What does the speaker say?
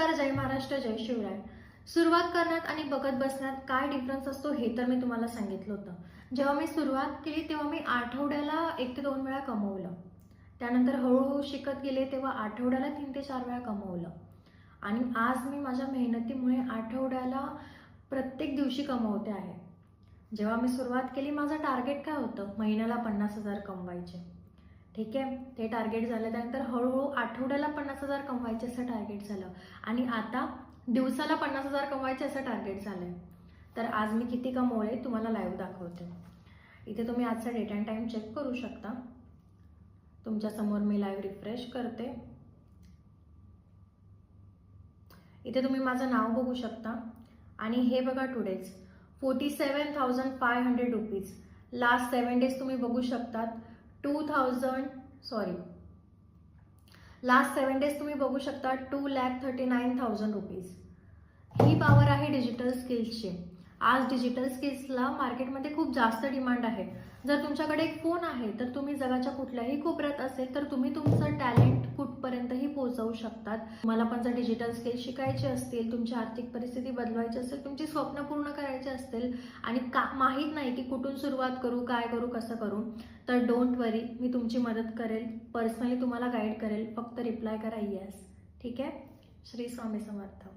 नमस्कार, जय महाराष्ट्र, जय शिवराय. सुरुवात करण्यात आणि बघत बसण्यात काय डिफरन्स असतो हे तर मी तुम्हाला सांगितलं होतं. जेव्हा मी सुरुवात केली तेव्हा मी आठवड्याला 1 ते 2 वेळा कमवलं. त्यानंतर हळूहळू शिकत गेले तेव्हा आठवड्याला 3 ते 4 वेळा कमवलं. आणि आज मी माझ्या मेहनतीमुळे आठवड्याला प्रत्येक दिवशी कमवते आहे. जेव्हा मी सुरुवात केली माझं टार्गेट काय होतं? महिन्याला 50,000 कमवायचे. ठीक आहे, ते टार्गेट झालं. त्यानंतर हळूहळू आठवड्याला 50,000 कमवायचे असं टार्गेट झालं आणि आता दिवसाला 50,000 कमवायचे असं टार्गेट झालंय. तर आज मी किती कमवले तुम्हाला लाईव्ह दाखवते. इथे तुम्ही आजचा डेट अँड टाइम चेक करू शकता. तुमच्यासमोर मी लाईव्ह रिफ्रेश करते. इथे तुम्ही माझं नाव बघू शकता आणि हे बघा टुडेज 47,500 रुपीज. लास्ट 7 डेज तुम्ही बघू शकतात. लास्ट 7 डेज तुम्ही बघू शकता 2,39,000 रुपीज. ही पॉवर आहे डिजिटल स्किल्सची. आज डिजिटल स्किल्सला मार्केटमध्ये खूप जास्त डिमांड आहे. जर तुमच्याकडे एक फोन आहे तर तुम्ही जगाच्या कुठल्याही कोपऱ्यात असेल तर तुम्ही तुमचं टॅलेंट कुठपर्यंतही पोहोचवू शकतात. मला पण जर डिजिटल स्किल्स शिकायचे असतील, तुमची आर्थिक परिस्थिती बदलवायची असेल, तुमची स्वप्न पूर्ण करायची असतील आणि माहीत नाही की कुठून सुरुवात करू, काय करू, कसं करू, तर डोंट वरी, मी तुमची मदत करेल. पर्सनली तुम्हाला गाईड करेल. फक्त रिप्लाय करा येस. ठीक आहे. श्री स्वामी समर्थ.